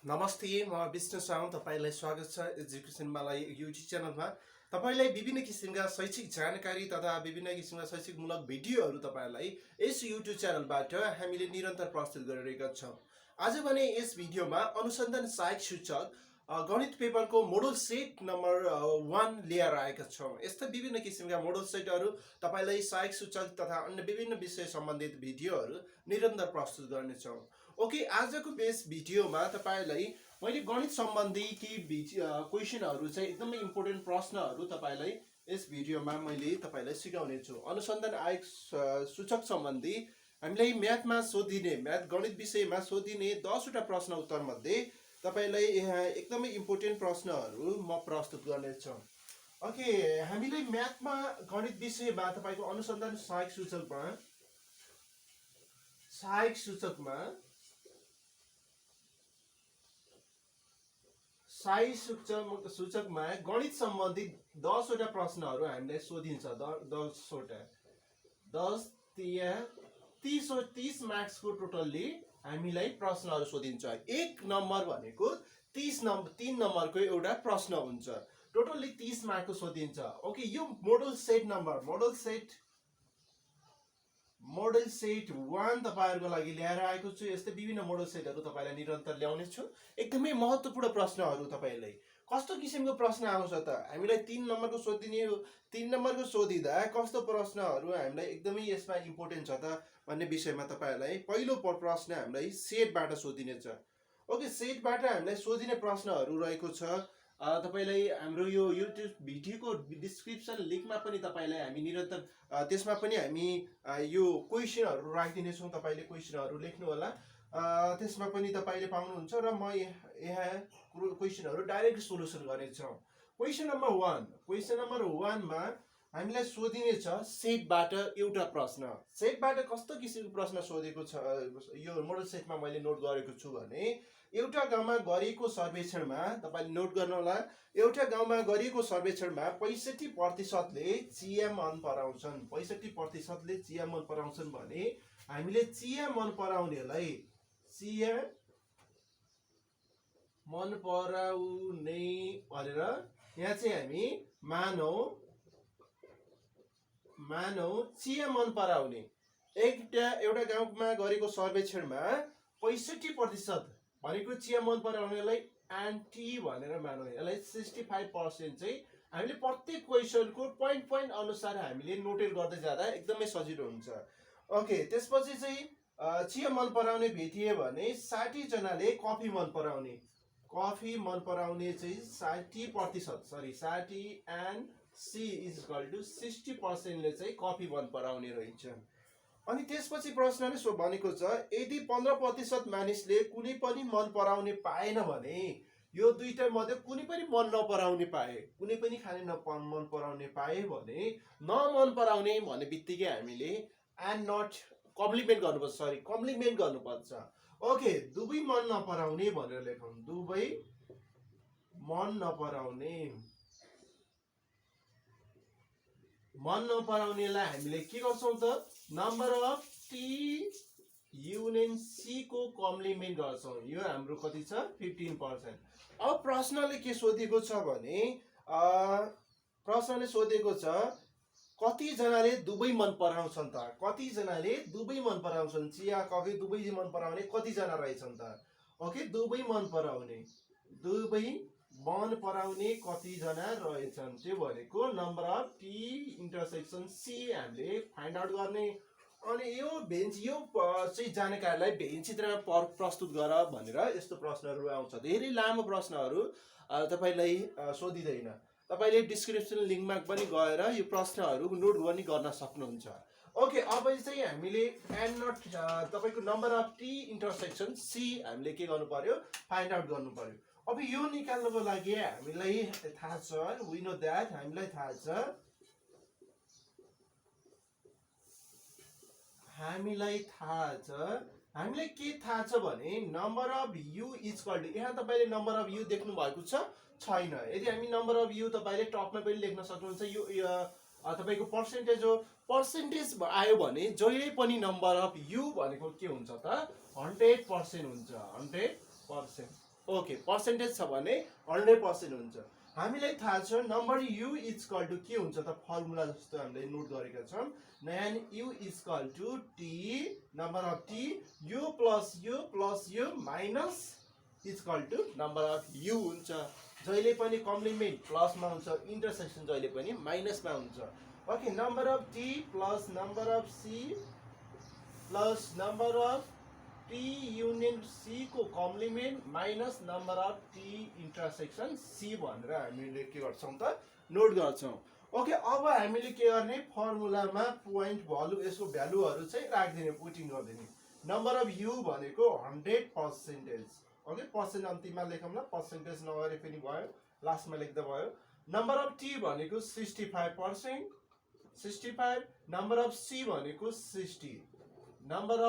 नमस्ते, म विष्णु साउन। तपाईँलाई स्वागत छ एजुकेसन मलाई युट्युब च्यानलमा। तपाईँलाई विभिन्न किसिमका शैक्षिक जानकारी तथा विभिन्न किसिमका शैक्षिकमूलक भिडियोहरू तपाईँलाई यस युट्युब च्यानलबाट हामीले निरन्तर प्रस्तुत गरिरहेका छौँ। आज भने यस भिडियोमा अनुसन्धान सहायक सूचक गणित पेपरको मोडल सेट नम्बर 1 लिएर आएका छौँ। यस्तै विभिन्न किसिमका मोडल सेटहरू तपाईँलाई सहायक सूचक तथा अन्य विभिन्न विषय सम्बन्धित भिडियोहरू निरन्तर प्रस्तुत गर्नेछौँ। ओके, आजको बेस भिडियोमा तपाईँलाई मैले गणित सम्बन्धी केही क्वेसनहरू चाहिँ एकदमै इम्पोर्टेन्ट प्रश्नहरू तपाईँलाई यस भिडियोमा मैले तपाईँलाई सिकाउने छु। अनुसन्धान आयोग सूचक सम्बन्धी हामीलाई म्याथमा सोधिने म्याथ गणित विषयमा सोधिने 10वटा प्रश्न उत्तर मध्ये तपाईँलाई यहाँ एकदमै इम्पोर्टेन्ट प्रश्नहरू म प्रस्तुत गर्नेछु। ओके, हामीले म्याथमा गणित विषयमा तपाईँको अनुसन्धान सहायक सूचकमा गणित सम्बन्धी 10वटा प्रश्नहरू हामीलाई सोधिन्छ। 30 मार्क्सको टोटल्ली हामीलाई प्रश्नहरू सोधिन्छ। एक नम्बर भनेको 3 नम्बरको एउटा प्रश्न हुन्छ। टोटल्ली 30 मार्कको सोधिन्छ। ओके, यो मोडल सेट 1 तपाईँहरूको लागि ल्याएर आएको छु। यस्तै विभिन्न मोडल सेटहरू तपाईँलाई निरन्तर ल्याउने छु। एकदमै महत्त्वपूर्ण प्रश्नहरू तपाईँलाई कस्तो किसिमको प्रश्न आउँछ त हामीलाई 3 नम्बरको सोधिने हो। 3 नम्बरको सोधिँदा कस्तो प्रश्नहरू हामीलाई एकदमै यसमा इम्पोर्टेन्ट छ त भन्ने विषयमा तपाईँहरूलाई पहिलो प्रश्न हामीलाई सेटबाट सोधिनेछ। ओके, सेटबाट हामीलाई सोधिने प्रश्नहरू रहेको छ। तपाईँलाई हाम्रो यो युट्युब भिडियोको डिस्क्रिप्सन लिङ्कमा पनि तपाईँलाई हामी निरन्तर त्यसमा पनि हामी यो क्वेसनहरू राखिदिनेछौँ। तपाईँले क्वेसनहरू लेख्नु होला, त्यसमा पनि तपाईँले पाउनुहुन्छ र म यहाँ क्वेसनहरू डाइरेक्ट सोल्युसन गर्नेछौँ। क्वेसन नम्बर 1 मा हामीलाई सोधिने छ सेटबाट एउटा प्रश्न। सेटबाट कस्तो किसिमको प्रश्न सोधेको छ यो मोडल सेटमा मैले नोट गरेको छु भने एउटा गाउँमा गरिएको सर्वेक्षणमा तपाईँले नोट गर्नु होला। एउटा गाउँमा गरिएको सर्वेक्षणमा 65%ले चिया मन पराउँछन्। 65%ले चिया मन पराउँछन् भने हामीले चिया मन पराउनेलाई चिया मन पराउने भनेर यहाँ चाहिँ हामी मानौ चिया मन पराउने एउटा गाउँमा गरेको सर्वेक्षणमा 65% भनेको चिया मन पराउनेलाई एन्टी भनेर मानौँ। यसलाई 65% चाहिँ हामीले प्रत्येक क्वेसनको पोइन्ट अनुसार हामीले नोटेट गर्दै जाँदा एकदमै सजिलो हुन्छ। ओके, त्यसपछि चाहिँ चिया मन पराउने भेटिए भने 60 जनाले कफी मन पराउने चाहिँ 60% and C is equal to 60%ले चाहिँ कफी मन पराउने रहेछ। अनि त्यसपछि प्रश्नले भनेको छ यदि 15% मानिसले कुनै पनि मन पराउने पाएन भने यो दुईटा मध्ये कुनै पनि मन नपराउने पाए, कुनै पनि खाने मन पराउने पाए भने नमन पराउने भन्ने बित्तिकै हामीले एन्ड नट कम्प्लिमेन्ट गर्नुपर्छ। ओके, दुवै मन नपराउने भनेर लेखौँ। दुवै मन नपराउनेलाई हामीले के गर्छौँ त number of T union C को कम्प्लिमेन्ट गर्छौँ। यो हाम्रो कति छ 15%। अब प्रश्नले के सोधेको छ भने कतिजनाले दुवै मन पराउँछन् त? कतिजनाले दुवै मन पराउँछन्? चिया कफी दुवै मन पराउने कतिजना रहेछन् त? ओके, दुवै मन पराउने कतिजना रहेछन् त्यो भनेको number of T intersection C हामीले फाइन्ड आउट गर्ने। अनि यो चाहिँ जानकारीलाई भेन चित्रमा प्रस्तुत गर भनेर यस्तो प्रश्नहरू आउँछ। धेरै लामो प्रश्नहरू तपाईँलाई सोधिँदैन। तपाईँले डिस्क्रिप्सन लिङ्कमा पनि गएर यो प्रश्नहरू नोट गर्न सक्नुहुन्छ। ओके, अब चाहिँ हामीले एन्ड नट तपाईँको number of T intersection C हामीले के गर्नु पर्यो फाइन्ड आउट गर्नु पर्यो। अब यो निकाल्नको लागि हामीलाई थाहा छ हामीले के थाहा छ भने number of U is equal to यहाँ तपाईँले नम्बर अफ यु देख्नु भएको छैन। यदि हामी नम्बर अफ यु तपाईँले टपमा पनि लेख्न सक्नुहुन्छ। यो तपाईँको पर्सेन्टेज आयो भने जहिले पनि नम्बर अफ यु भनेको के हुन्छ त 100% हुन्छ। 100%। ओके पर्सेन्टेज छ भने 100% हुन्छ। हामीलाई थाहा छ नम्बर यु इक्वल टु के हुन्छ त फर्मुला जस्तो हामीले नोट गरेका छौँ नयाँ U equal to T number of T U minus equal to number of U हुन्छ। जहिले पनि कम्प्लिमेन्ट प्लसमा हुन्छ इन्टरसेक्सन जहिले पनि माइनसमा हुन्छ। Okay number of T plus number of C plus number of T union C को complement minus number of T intersection C भनेर हामीले के गर्छौँ त नोट गर्छौँ। ओके अब हामीले के गर्ने फर्मुलामा पोइन्ट भ्यालु यसको भ्यालुहरू चाहिँ राखिदिने पुटिङ गरिदिने। नम्बर अफ यु भनेको 100%। ओके पर्सेन्ट अन्तिममा लेखौँ ल पर्सेन्टेज नगरे पनि भयो लास्टमा लेख्दा भयो। नम्बर अफ टी भनेको 65%, 65। नम्बर अफ सी भनेको 60। Number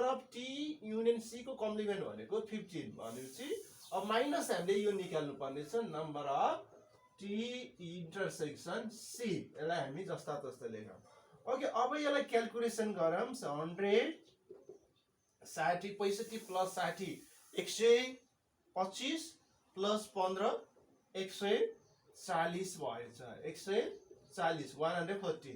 of T union C को कम्प्लिमेन्ट भनेको 15 भनेपछि अब माइनस हामीले यो निकाल्नु पर्ने छ number of T intersection C. यसलाई हामी जस्ता तस्तै लेखौँ। ओके अब यसलाई क्यालकुलेसन गरौँ 100 60 65 प्लस 60 125 प्लस 15 140 भएछ 140 140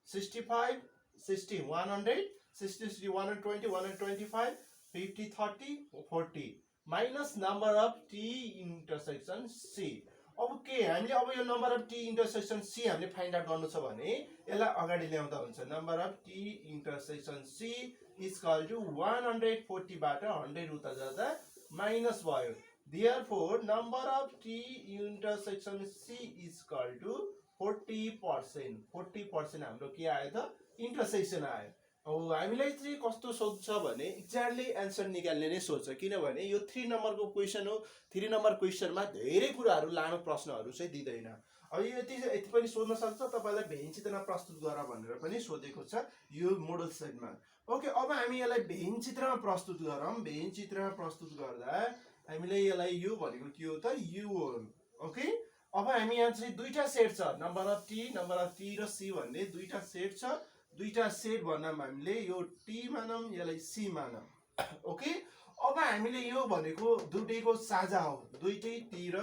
65 60 100 60 120 125 50 30 40 minus number of T intersection C. अब के हामीले अब यो number of T intersection C हामीले फाइन्ड आउट गर्नु छ भने यसलाई अगाडि ल्याउँदा हुन्छ। Number of T intersection C equal to 140 बाट 100 उता जाँदा माइनस भयो। Therefore number of T intersection C equal to 40%। 40% हाम्रो के आयो त इन्टरसेक्सन आयो। अब हामीलाई चाहिँ कस्तो सोध्छ भने एक्ज्याक्टली एन्सर निकाल्ने नै सोध्छ किनभने यो 3 नम्बरको क्वेसन हो। 3 नम्बर क्वेसनमा धेरै कुराहरू लामो प्रश्नहरू चाहिँ दिँदैन। अब यो यति पनि सोध्न सक्छ तपाईँलाई भेन चित्रमा प्रस्तुत गर भनेर पनि सोधेको छ यो मोडल सेटमा। ओके अब हामी यसलाई भेन चित्रमा प्रस्तुत गरौँ। भेन चित्रमा प्रस्तुत गर्दा हामीले यसलाई यो भनेको के हो त यु हो। ओके अब हामी यहाँ चाहिँ दुईटा सेट छ नम्बर अफ टी र सी भन्ने दुईटा सेट छ। दुईटा सेट भन्दा हामीले यो टी मानौँ यसलाई सी मानौँ। ओके अब हामीले यो भनेको दुईटैको साझा हो। दुईटै टी र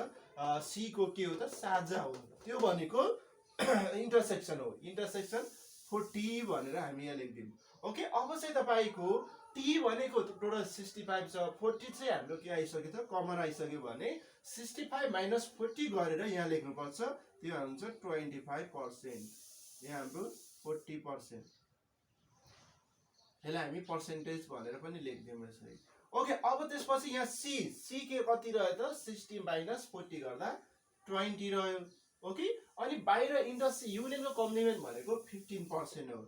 सी को के हो त साझा हो। त्यो भनेको इन्टरसेक्सन हो। इन्टरसेक्सन 40 भनेर हामी यहाँ लेखिदिउँ। ओके अब चाहिँ तपाईँको टी भनेको टोटल 65 छ 40 चाहिँ हाम्रो के आइसक्यो त कमन आइसक्यो भने 65 माइनस 40 गरेर यहाँ लेख्नुपर्छ। त्यो हुन्छ 25%। यहाँ हाम्रो 40%। यसलाई हामी पर्सेन्टेज भनेर पनि लेखिदिउँ यसरी। ओके अब त्यसपछि यहाँ सी के कति रह्यो त 60 माइनस 40 गर्दा 20 रह्यो। ओके अनि बाहिर युनियनको कम्प्लिमेन्ट भनेको 15% हो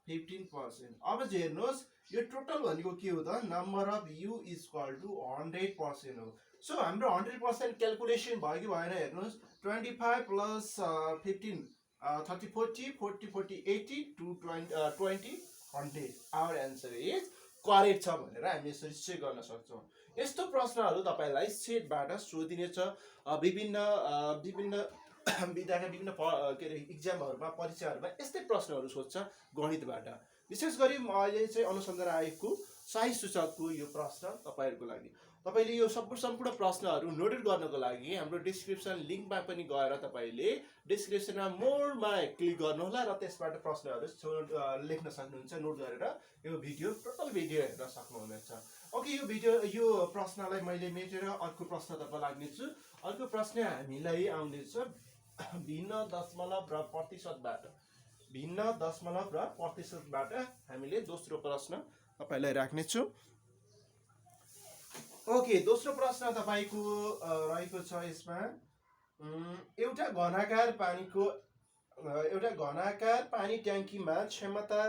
15%। अब चाहिँ हेर्नुहोस् यो टोटल भनेको के हो त number of U equal to 100% हो। सो हाम्रो 100% क्यालकुलेसन भयो कि भएन हेर्नुहोस् 25 plus 15 30 40 40 40 80 to 20 100 our answer is correct छ भनेर हामी यसरी चेक गर्न सक्छौँ। यस्तो प्रश्नहरू तपाईँलाई सेटबाट सोधिनेछ। विभिन्न विधाका विभिन्न के अरे इक्जामहरूमा परीक्षाहरूमा यस्तै प्रश्नहरू सोध्छ गणितबाट। विशेष गरी अहिले चाहिँ अनुसन्धान आयोगको सही सूचकको यो प्रश्न तपाईँहरूको लागि। तपाईँले यो सम्पूर्ण प्रश्नहरू नोटेट गर्नको लागि हाम्रो डिस्क्रिप्सन लिङ्कमा पनि गएर तपाईँले डिस्क्रिप्सनमा मोरमा क्लिक गर्नुहोला र त्यसबाट प्रश्नहरू लेख्न सक्नुहुन्छ। नोट गरेर यो टोटल भिडियो हेर्न सक्नुहुनेछ। ओके यो प्रश्नलाई मैले मेटेर अर्को प्रश्न तपाईँ लाग्नेछु। अर्को प्रश्न हामीलाई आउनेछ भिन्न दशमलव र प्रतिशतबाट हामीले दोस्रो प्रश्न तपाईलाई राख्नेछु। ओके दोस्रो प्रश्न तपाईको रहेको छ यसमा एउटा घनाकार पानी ट्याङ्कीमा क्षमता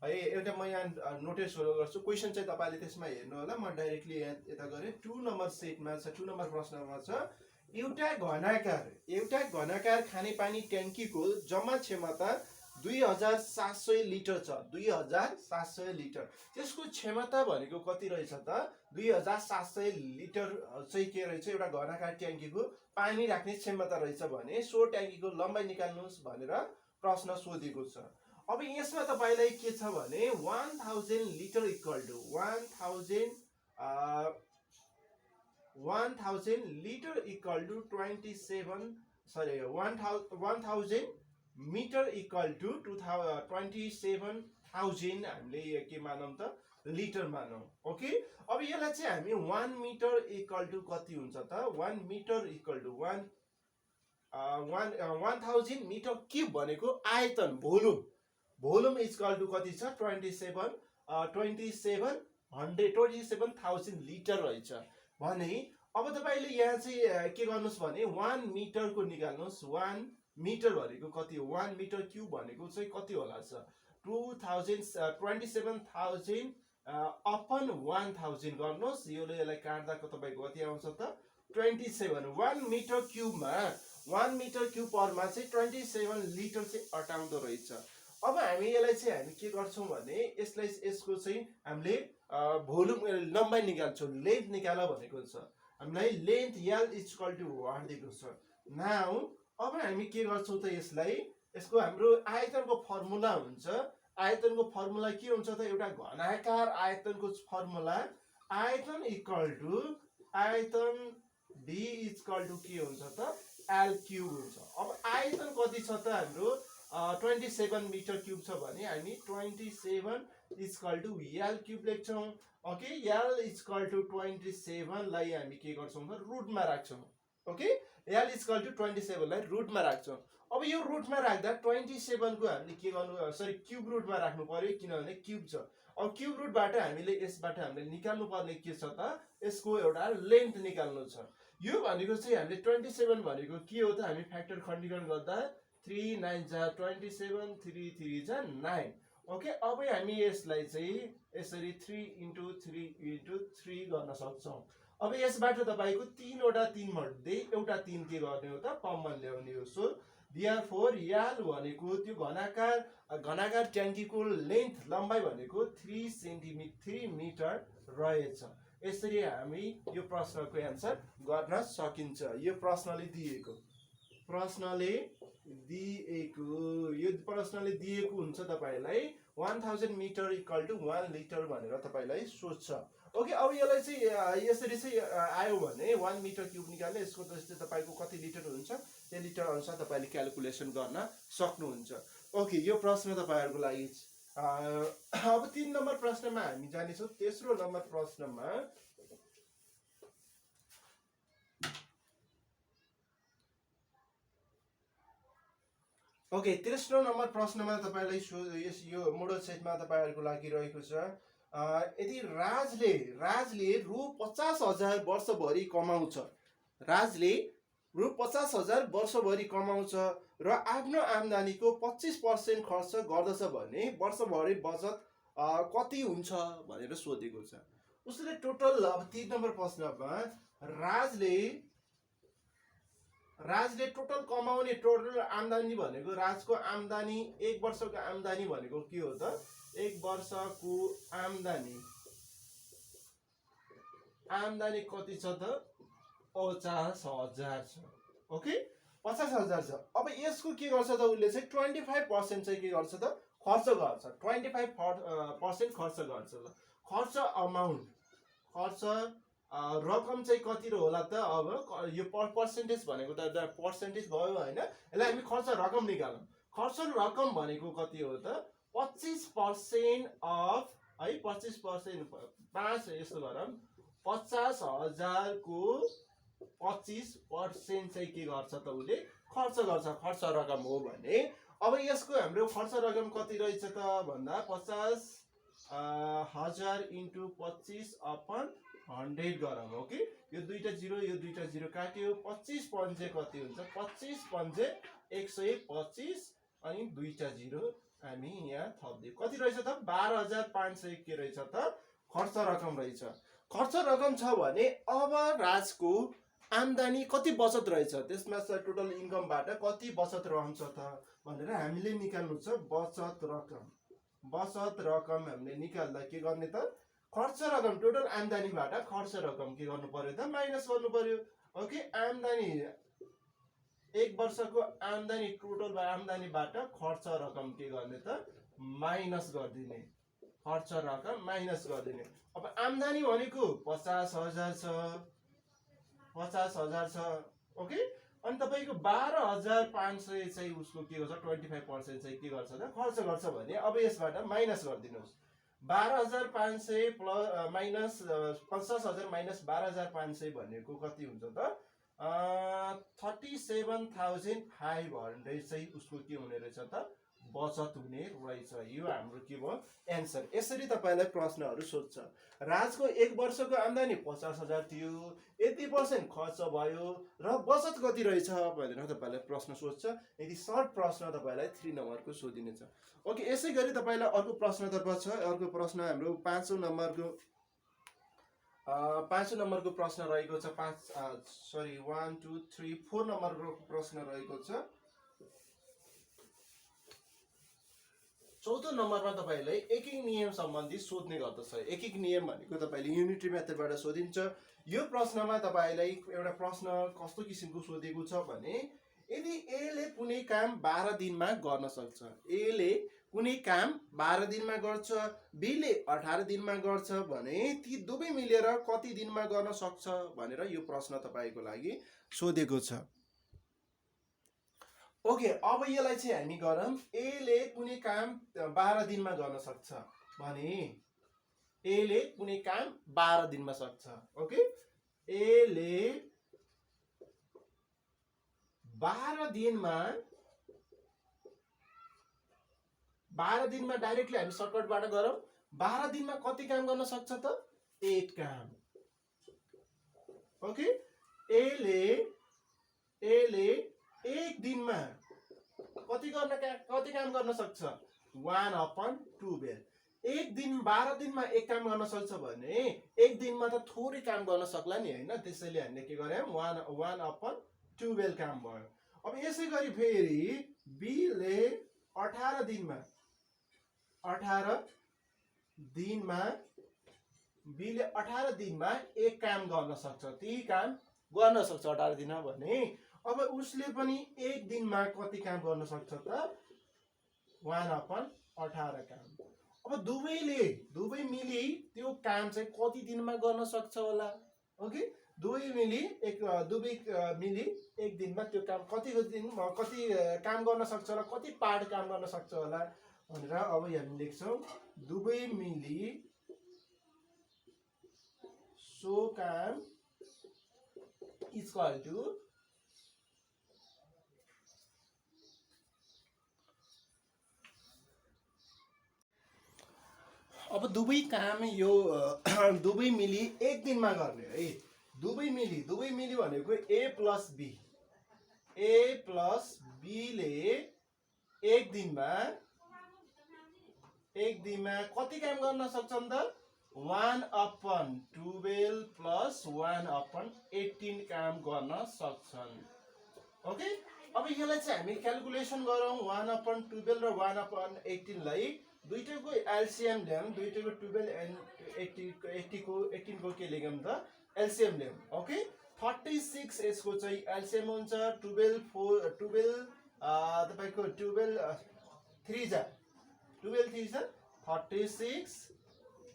है एउटा म यहाँ नोटिस गर्छु। क्वेशन चाहिँ तपाईले त्यसमा हेर्नु होला। म डाइरेक्टली यता गरे 2 नम्बर सेटमा छ 2 नम्बर प्रश्नमा छ एउटा घनाकार खानेपानी ट्याङ्कीको जम्मा क्षमता 2700 लिटर छ 2700 लिटर। त्यसको क्षमता भनेको कति रहेछ त 2700 लिटर चाहिँ के रहेछ एउटा घनाकार ट्याङ्कीको पानी राख्ने क्षमता रहेछ भने सो ट्याङ्कीको लम्बाइ निकाल्नुस् भनेर प्रश्न सोधेको छ। अब यसमा तपाईलाई के छ भने 1000 litre equal to 1000 1000 litre equal to 27 सरी 1000 मिटर इक्वल टु 27,000 हामीले के मानौँ त लिटर मानौँ ओके। अब यसलाई चाहिँ हामी 1 मिटर इक्वल टु कति हुन्छ त 1 metre equal to 1000 metre cube भनेको आयतन भोल्युम इक्वल टु कति छ 27,000 लिटर रहेछ भने अब तपाईले यहाँ चाहिँ के गर्नुस् भने 1 मिटरको निकाल्नुस् 1 मिटर भनेको कति हो 1 मिटर क्युब भनेको चाहिँ कति होला छ 27,000 अपन 1000 गर्नुस् योले यसलाई काट्दाको तपाईको कति आउँछ त 27 1 मिटर क्युबमा 1 मिटर क्युब परमा चाहिँ 27 लिटर चाहिँ अटाउँदो रहेछ। अब हामी यसलाई चाहिँ हामी के गर्छौं भने यसको चाहिँ हामीले भोल्युम लम्बाइ निकाल्छौं लेन्थ निकाल भनेको छ हामीलाई लेन्थ l इक्वल टु 1 दिएको छ। नाउ अब हामी के गर्छौं त यसको हाम्रो आयतनको फर्मुला हुन्छ आयतनको फर्मुला के हुन्छ त एउटा घनाकार आयतनको फर्मुला आयतन इक्वल टु आयतन d इक्वल टु के हुन्छ त l क्यूब हुन्छ। अब आयतन कति छ त हाम्रो 27 मिटर क्यूब छ भने हामी 27 इक्वल टु l क्यूब लेख्छौं ओके। l इक्वल टु 27 लाई हामी के गर्छौं त रुटमा राख्छौं ओके। l इक्वल टु 27 लाई रुटमा राख्छौं। अब यो रुटमा राख्दा 27 को हामीले के गर्नु सरी क्यूब रुटमा राख्नु पर्यो किनभने क्यूब छ। अब क्यूब रुटबाट हामीले यसबाट हामीले निकाल्नु पर्ने के छ त यसको एउटा लेन्थ निकाल्नु छ। यो भनेको चाहिँ हामीले 27 भनेको के हो त हामी फ्याक्टर खण्डीकरण गर्दा 3 9 जा 27 3 3 जा 9 ओके। अब हामी यसलाई चाहिँ यसरी 3 * 3 गर्न सक्छौं। अब यसबाट तपाईको 3 वटा 3 मध्ये एउटा 3 के गर्ने हो त कमन ल्याउने हो। सो देयरफोर l भनेको त्यो घनाकार ट्याङ्कीको लेन्थ लम्बाइ भनेको 3 मिटर रहेछ। यसरी हामी यो प्रश्नको एन्सर गर्न सकिन्छ। यो प्रश्नले दिएको हुन्छ तपाईलाई 1000 मिटर इक्वल टु 1 लिटर भनेर तपाईलाई सोध्छ ओके। अब यसलाई चाहिँ यसरी चाहिँ आयो भने 1 मिटर क्युब निकाल्ने यसको त तपाईको कति लिटर हुन्छ त्यो लिटर अनुसार तपाईले क्याल्कुलेसन गर्न सक्नुहुन्छ ओके। यो प्रश्न तपाईहरुको लागि अब 3 नम्बर प्रश्नमा हामी जाने छौं। तेस्रो नम्बर प्रश्नमा ओके तेस्रो नम्बर प्रश्नमा तपाईलाई यो मोडल सेटमा तपाईहरुको लागि रहेको छ यदि राजले रु 50,000 वर्षभरि कमाउँछ रु 50,000 वर्षभरि कमाउँछ र आफ्नो आम्दानीको 25% खर्च गर्दछ भने वर्षभरि बचत कति हुन्छ भनेर सोधेको छ। उसले टोटल अब 3 नम्बर प्रश्नमा राजले टोटल कमाउने टोटल आम्दानी भनेको राजको आम्दानी 1 वर्षको आम्दानी भनेको के हो त 1 वर्षको आम्दानी कति छ त 50,000 छ ओके 50,000 छ। अब यसको के गर्छ त उले चाहिँ 25% चाहिँ के गर्छ त खर्च गर्छ 25% खर्च गर्छ। खर्च अमाउन्ट रकम चाहिँ कति होला त अब यो पर्सेन्टेज भनेको त पर्सेन्टेज भयो हैन यसलाई हामी खर्च रकम निकालौं। खर्च रकम भनेको कति हो त 25% अफ है 25% 5 यस्तो गरौँ 50,000 को 25% चाहिँ के गर्छ त उले खर्च गर्छ खर्च रकम हो भने। अब यसको हाम्रो खर्च रकम कति रहेछ त भन्दा 50,000 * 25/100 गरौँ ओके। यो दुईटा 0 काट्यो 25 पंजे कति हुन्छ 25 पंजे 125 अनि दुईटा 0 हामी यहाँ थप्दियौ कति रहेछ त 12,500 के रहेछ त खर्च रकम रहेछ। खर्च रकम छ भने अब राजको आम्दानी कति बचत रहेछ त्यसमा टोटल इन्कमबाट कति बचत रहन्छ त भनेर हामीले निकाल्नु छ बचत रकम हामीले निकाल्दा के गर्ने त खर्च रकम टोटल आम्दानीबाट खर्च रकम के गर्नु पर्यो त माइनस गर्नु पर्यो ओके। आम्दानी 1 वर्षको आम्दानी टोटल आम्दानीबाट खर्च रकम के गर्ने त माइनस गर्दिने खर्च रकम माइनस गर्दिने। अब आम्दानी भनेको 50,000 छ 50,000 छ ओके। अनि तपाईँको 12,500 चाहिँ उसको के गर्छ 25% चाहिँ के गर्छ त खर्च गर्छ भने अब यसबाट माइनस गरिदिनुहोस् 12,500 प्लस माइनस 50,000 माइनस 12,500 भनेको कति हुन्छ त 37,500 चाहिँ उसको के हुने रहेछ त बचत हुने रहेछ। यो हाम्रो के भयो एन्सर। यसरी तपाईँलाई प्रश्नहरू सोध्छ। राजको 1 वर्षको आम्दानी 50,000 थियो, यति % खर्च भयो र बचत कति रहेछ भनेर तपाईँलाई प्रश्न सोध्छ। यदि सर्ट प्रश्न तपाईँलाई 3 नम्बरको सोधिनेछ। ओके, यसै गरी तपाईँलाई अर्को प्रश्नतर्फ छ। अर्को प्रश्न हाम्रो 5औं नम्बरको प्रश्न रहेको छ 1 2 3 4 नम्बरको प्रश्न रहेको छ। 4औं नम्बरमा तपाईलाई एकीय नियम सम्बन्धी सोध्ने गर्दछ। एकीय नियम भनेको तपाईले युनिटरी मेथडबाट सोधिन्छ। यो प्रश्नमा तपाईलाई एउटा प्रश्न कस्तो किसिमको सोधेको छ भने यदि ए ले कुनै काम 12 दिनमा गर्न सक्छ, ए ले कुनै काम 12 दिनमा गर्छ, बी ले 18 दिनमा गर्छ भने ती दुवै मिलेर कति दिनमा गर्न सक्छ भनेर यो प्रश्न तपाईको लागि सोधेको छ। ओके, अब यसलाई चाहिँ हामी गरौँ। ए ले कुनै काम 12 दिनमा गर्न सक्छ भने ए ले कुनै काम 12 दिनमा सक्छ। ओके, ए ले 12 दिनमा डाइरेक्टली हामी सर्टकटबाट गरौँ। 12 दिनमा कति काम गर्न सक्छ त 8 काम। ओके, ए ले 1 दिनमा कति काम गर्न सक्छ 1/12। 1 दिन 12 दिनमा 1 काम गर्न सक्छ भने 1 दिनमा त थोरै काम गर्न सक्ला नि हैन, त्यसैले हामीले के गर्यौं 1/12 काम भयो। अब यसै गरी फेरि बी ले 18 दिनमा बी ले 18 दिनमा 1 काम गर्न सक्छ, ती काम गर्न सक्छ 18 दिनमा भने अब उसले पनि 1 दिनमा कति काम गर्न सक्छ त 1/18 काम। अब दुवै मिली त्यो काम चाहिँ कति दिनमा गर्न सक्छ होला। ओके, दुवै मिली 1 दिनमा त्यो काम कति काम गर्न सक्छ होला, कति पार्ट काम गर्न सक्छ होला भनेर अब हामी लेख्छौं दुवै मिली सो काम इक्वल टु अब दुवै काम यो दुवै मिली 1 दिनमा गर्ने है। दुवै मिली भनेको ए प्लस बी ले 1 दिनमा कति काम गर्न सक्छन् त 1/12 प्लस 1/18 काम गर्न सक्छन्। ओके, अब यसलाई चाहिँ हामी क्याल्कुलेसन गरौँ। 1/12 र 1/18 लाई दुईटैको एलसीएम ल्याउँ। दुईटैको 12 एन्ड 18 को के लेख्यौं त एलसीएम ल्याउँ। ओके, 36 यसको चाहिँ एलसीएम हुन्छ 12 तपाईको 12 3 जा 36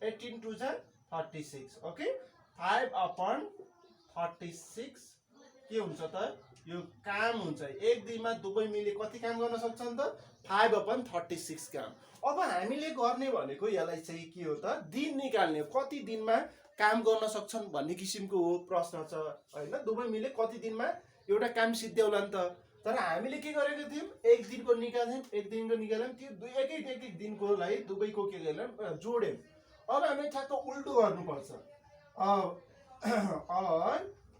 18 2 जा 36। ओके, 5/36 के हुन्छ त यो काम हुन्छ। 1 दिनमा दुवै मिले कति काम गर्न सक्छन् त 5/36 काम। अब हामीले गर्ने भनेको यसलाई चाहिँ के हो त दिन निकाल्ने, कति दिनमा काम गर्न सक्छन् भन्ने किसिमको हो प्रश्न छ हैन। दुवै मिले कति दिनमा एउटा काम सिद्ध्याउला नि त। तर हामीले के गरेको थियौं 1 दिनको निकाल्यौं त्यो एक दिनकोलाई दुवैको के गर्यौं जोड्यौं। अब हामीले ठ्याक्क उल्टो गर्नुपर्छ।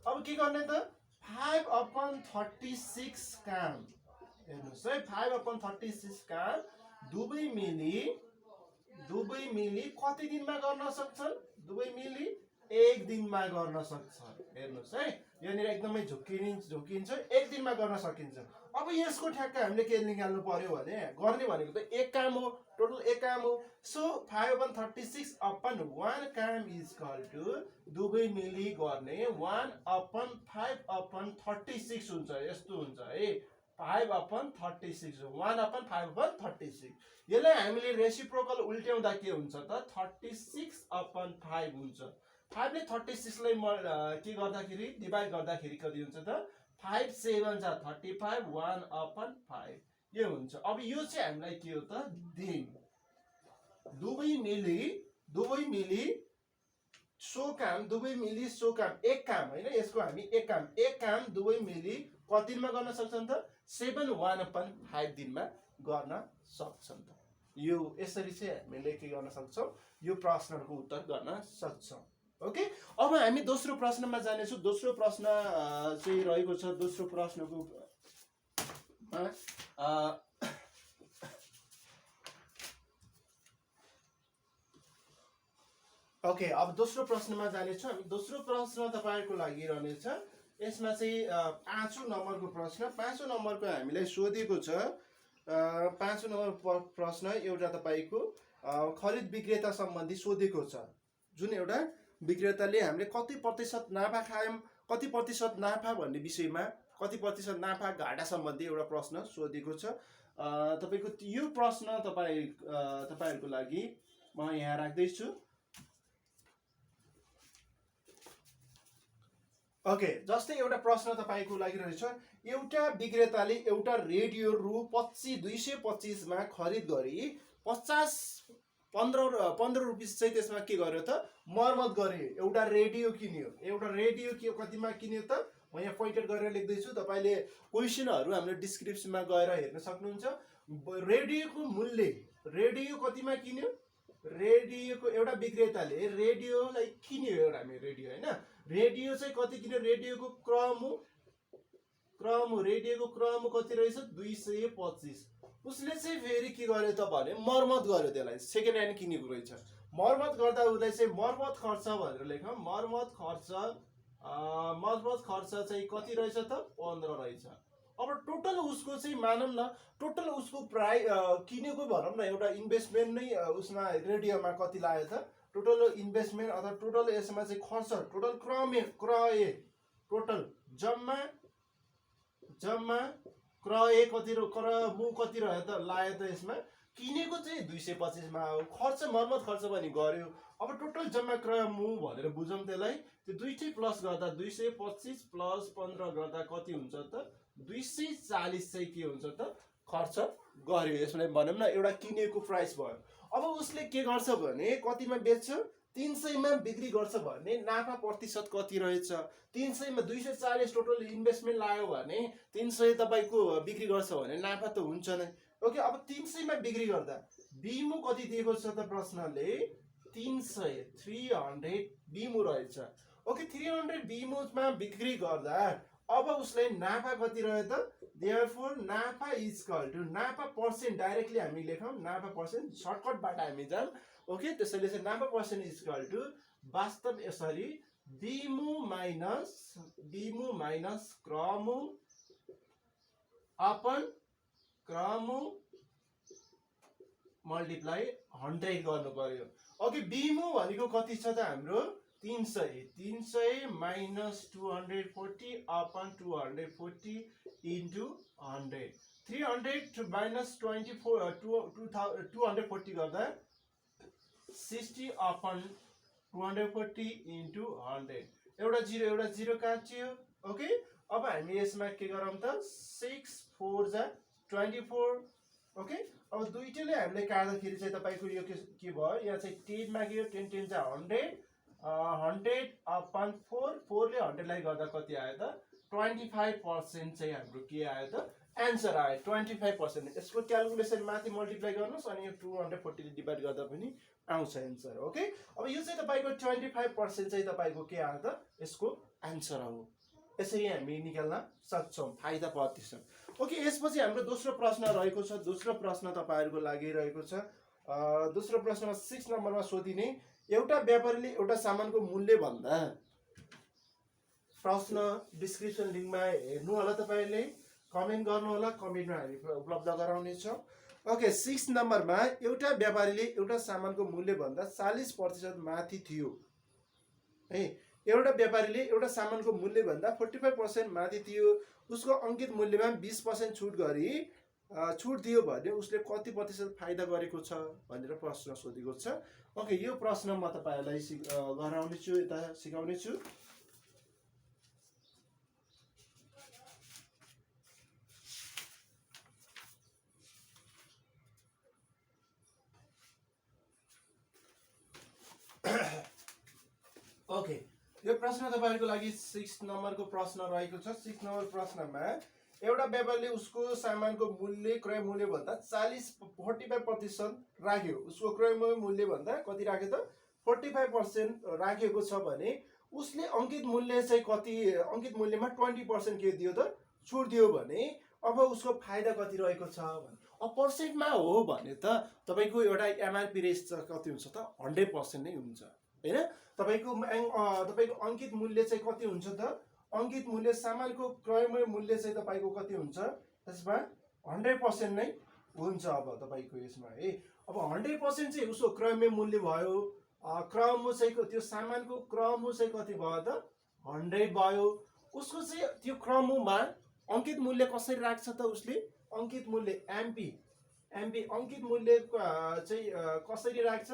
अब के गर्ने त 5/36 काम हेर्नुस् है। 5/36 काम दुवै मिली कति दिनमा गर्न सक्छन् दुवै मिली 1 दिनमा गर्न सक्छ। हेर्नुस् है, यहाँनिर एकदमै झुकिन्छ 1 दिनमा गर्न सकिन्छ। अब यसको ठ्याक्क हामीले के निकाल्नु पर्यो भने गर्ने भनेको त 1 काम हो, टोटल 1 काम हो। सो 5/36 अपन 1 काम इज इक्वल टु दुवै मिली गर्ने 1/5/36 हुन्छ। यस्तो हुन्छ है 5/36 1/5/36। यसलाई हामीले रेसिप्रोकल उल्ट्याउँदा के हुन्छ त 36/5 हुन्छ। 5 ले 36 लाई के गर्दाखेरि डिभाइड गर्दाखेरि कति हुन्छ त 5 7 जा 35 1/5 यो हुन्छ। अब यो चाहिँ हामीलाई के हो त दिन दुवै मिली सो काम दुवै मिली सो काम एक काम हैन यसको हामी एक काम दुवै मिली कति दिनमा गर्न सक्छन् त 7 1/5 दिनमा गर्न सक्छन् त। यो यसरी चाहिँ हामीले के गर्न सक्छौं यो प्रश्नको उत्तर गर्न सक्छौं। ओके अब हामी दोस्रो प्रश्नमा जानेछौं। दोस्रो प्रश्न चाहिँ रहेको छ दोस्रो प्रश्नको ओके अब दोस्रो प्रश्नमा जानेछौं हामी। दोस्रो प्रश्न तपाईहरुको लागि रहनेछ। यसमा चाहिँ 5औं नम्बरको प्रश्न 5औं नम्बरको हामीलाई सोधेको छ 5औं नम्बर प्रश्न एउटा तपाईको खरिद विक्रेता सम्बन्धी सोधेको छ। जुन एउटा विक्रेताले हामीले कति प्रतिशत नाफा खायौं कति प्रतिशत नाफा भन्ने विषयमा कति प्रतिशत नाफा घाटा सम्बन्धी एउटा प्रश्न सोधेको छ। तपाईको यो प्रश्न तपाईहरुको लागि म यहाँ राख्दै छु। ओके जस्तै एउटा प्रश्न तपाईको लागि रहेछ। एउटा विक्रेताले एउटा रेडियो रु 225 मा खरिद गरी 15 रुपैयाँ चाहिँ त्यसमा के गर्यो त मर्मत गर्यो। एउटा रेडियो किन्यो। एउटा रेडियो के कतिमा किन्यो त म यहाँ पोइन्टेड गरेर लेख्दै छु। तपाईले क्वेशनहरु हाम्रो डिस्क्रिप्सनमा गएर हेर्न सक्नुहुन्छ। रेडियोको मूल्य रेडियो कतिमा किन्यो रेडियोको एउटा विक्रेताले रेडियोलाई किन्यो एउटा हामी रेडियो हैन रेडियो चाहिँ कति किन्यो रेडियोको क्रम रेडियोको क्रम कति रहेछ 225। उसले चाहिँ फेरि के गर्यो त भने मर्मत गर्यो त्यसलाई सेकेन्ड ह्यान्ड किनेको रहेछ। मर्मत गर्दा उसले चाहिँ मर्मत खर्च भनेर लेखौं। मर्मत खर्च चाहिँ कति रहेछ त 15 रहेछ। अब टोटल उसको चाहिँ मानौं न टोटल उसको प्राइस किनेको भनौं न एउटा इन्भेस्टमेन्ट नै उसमा रेडियोमा कति लाग्यो त टोटल इन्भेस्टमेन्ट अथवा टोटल यसमा चाहिँ खर्च टोटल क्रय टोटल जम्मा क्रय कति रह्यो त लाग्यो त यसमा किनेको चाहिँ 225 मा हो। खर्च मर्मत खर्च पनि गर्यो। अब टोटल जम्मा क्रय मु भनेर बुझौं त्यसलाई त्यो दुईटै प्लस गर्दा 225 प्लस 15 गर्दा कति हुन्छ त 240 चाहिँ के हुन्छ त खर्च गर्यो। यसलाई भनौं न एउटा किनेको प्राइस भयो। अब उसले के गर्छ भने कतिमा बेच्छ 300 मा बिक्री गर्छ भने नाफा प्रतिशत कति रहेछ 300 मा 240 टोटल इन्भेस्टमेन्ट लाग्यो भने 300 तपाईको बिक्री गर्छ भने नाफा त हुन्छ नै। ओके अब 300 मा बिक्री गर्दा बिमु कति दिएको छ त प्रश्नले 300 बिमु रहेछ। ओके 300 बिमुमा बिक्री गर्दा अब उसले नाफा कति रह्यो त देयरफोर नाफा इक्वल टु नाफा पर्सेन्ट डाइरेक्टली हामी लेखौं नाफा पर्सेन्ट सर्टकटबाट हामी जाम। ओके त्यसैले चाहिँ नाफा पर्सेन्ट इक्वल टु वास्तव यसरी बिमु माइनस क्रमु अपन क्रमु मल्टिप्लाई 100 गर्नु पर्यो। ओके बिमु भनेको कति छ त हाम्रो 300 माइनस 240 अपन 240 इन्टु 100 300 माइनस 24 240 गर्दा 60 अपन 240 इन्टु 100 एउटा जिरो काट्यो। ओके अब हामी यसमा के गरौँ त 6 4 जा 24। ओके अब दुईटैले हामीले काट्दाखेरि चाहिँ तपाईको यो के भयो यहाँ चाहिँ 10 मा गयो 10 10 जा 100 अपन 4 ले 100 लाई गर्दा कति आयो त 25% चाहिँ हाम्रो के आयो त आन्सर आयो 25%। यसको क्याल्कुलेसन माथि मल्टिप्लाई गर्नुस् अनि यो 240 ले डिभाइड गर्दा पनि आउँछ आन्सर। ओके अब यो चाहिँ तपाईको 25% चाहिँ तपाईको के आयो त यसको आन्सर हो। यसरी हामी निकाल्न सक्छौं फाइदा प्रतिशत। ओके यसपछि हाम्रो दोस्रो प्रश्न रहेको छ। दोस्रो प्रश्न तपाईहरुको लागि रहेको छ। दोस्रो प्रश्नमा 6 नम्बरमा सोधिने एउटा व्यापारीले एउटा सामानको मूल्य भन्दा प्रश्न डिस्क्रिप्सन लिंकमा हेर्नु होला तपाईहरुले कमेन्ट गर्नु होला कमेन्टमा हामी उपलब्ध गराउने छौं। ओके 6 नम्बरमा एउटा व्यापारीले एउटा सामानको मूल्य भन्दा 40% माथि थियो है। एउटा व्यापारीले एउटा सामानको मूल्य भन्दा 45% माथि थियो। उसको अंकित मूल्यमा 20% छुट गरी छुट दियो भने उसले कति प्रतिशत फाइदा गरेको छ भनेर प्रश्न सोधेको छ। ओके, यो प्रश्न म तपाईहरुलाई गराउने छु, यता सिकाउने छु। ओके, यो प्रश्न तपाईहरुको लागि 6 नम्बरको प्रश्न रहेको छ। 6 नम्बर प्रश्नमा एउटा व्यापारीले उसको सामानको मूल्य क्रय मूल्य भन्दा 45% राख्यो। उसको क्रय मूल्य भन्दा कति राख्यो त 45% राखेको छ भने उसले अंकित मूल्य चाहिँ कति, अंकित मूल्यमा 20% के दियो त छुट दियो भने अब उसको फाइदा कति रहेको छ भने अब पर्सेन्टमा हो भने त तपाईको एउटा एमआरपी रेट कति हुन्छ त 100% नै हुन्छ हैन। तपाईको अंकित मूल्य चाहिँ कति हुन्छ त, अंकित मूल्य सामानको क्रय मूल्य चाहिँ तपाईको कति हुन्छ त्यसमा 100% नै हुन्छ। अब तपाईको यसमा है अब 100% चाहिँ उसको क्रय मूल्य भयो, क्रम चाहिँ त्यो सामानको क्रम चाहिँ कति भयो त 100 भयो। उसको चाहिँ त्यो क्रममा अंकित मूल्य कसरी राख्छ त उसले अंकित मूल्य एमपी अंकित मूल्य चाहिँ कसरी राख्छ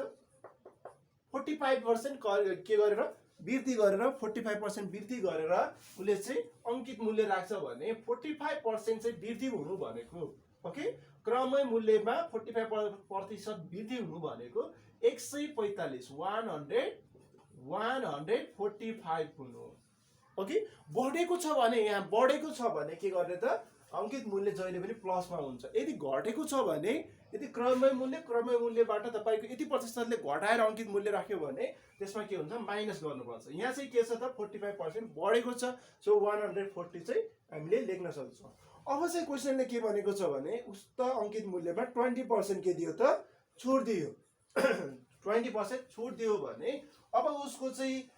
45% के गरेर वृद्धि गरेर 45% वृद्धि गरेर उसले चाहिँ अंकित मूल्य राख्छ भने 45% चाहिँ वृद्धि हुनु भनेको ओके क्रममै मूल्यमा 45% वृद्धि हुनु भनेको 145 145 हुनु। ओके, बढेको छ भने यहाँ बढेको छ भने के गर्ने त अंकित मूल्य जहिले पनि प्लसमा हुन्छ। यदि घटेको छ भने यदि क्रममै मूल्यबाट तपाईको यति प्रतिशतले घटाएर अंकित मूल्य राख्यो भने त्यसमा के हुन्छ माइनस गर्नुपर्छ। यहाँ चाहिँ के छ त 45% बढेको छ, सो 140 चाहिँ हामीले लेख्न सक्छौं। अब चाहिँ क्वेशनले के भनेको छ भने उक्त अंकित मूल्यमा 20% के दियो त छुट दियो 20% छुट दियो भने अब उसको चाहिँ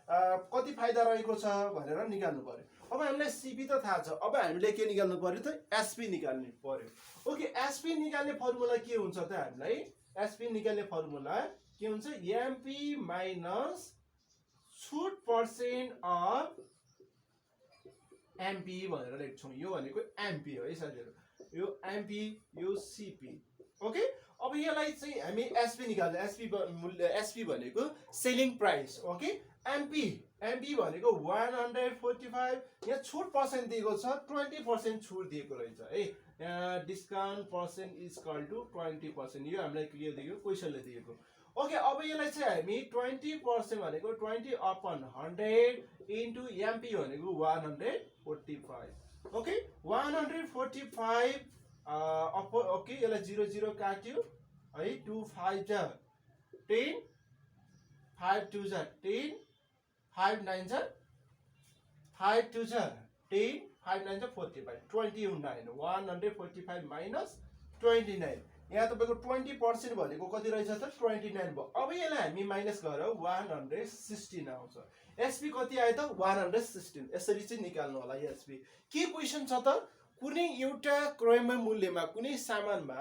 कति फाइदा रहेको छ भनेर निकाल्नु पर्यो। अब हामीलाई सीपी त थाहा छ, अब हामीले के निकाल्नु पर्यो त एसपी निकाल्नु पर्यो। ओके, एसपी निकाल्ने फर्मुला के हुन्छ त हामीलाई एसपी निकाल्ने फर्मुला के हुन्छ एमपी माइनस छुट पर्सेन्ट अफ एमपी भनेर लेख्छौं। यो भनेको एमपी हो है साथीहरु, यो एमपी यो सीपी। ओके, अब यसलाई चाहिँ हामी एसपी निकाल्ने एसपी मूल्य एसपी भनेको सेलिङ प्राइस। ओके, एमपी भनेको 145 यहाँ छुट पर्सेन्ट दिएको छ 20% छुट दिएको रहेछ है। Discount percent is equal to 20%, यो हामीलाई के दिएको क्वेशनले दिएको। ओके, अब यसलाई चाहिँ हामी 20% भनेको 20 अपन 100 इन्टु एमपी भनेको 145। ओके, 145 ओके यसलाई 0 0 काट्यो है, 2 5 जा 10 5 2 जा 10 5 9 जा 5 2 जा 10 5 9 जा 45 29 145 माइनस 29 यहाँ तपाईको 20% भनेको कति रहेछ त 29 भयो। अब यसलाई हामी माइनस गरेर 116 आउँछ। एसपी कति आयो त 116। यसरी चाहिँ निकाल्नु होला एसपी। के क्वेशन छ त कुनै एउटा क्रयमा मूल्यमा कुनै सामानमा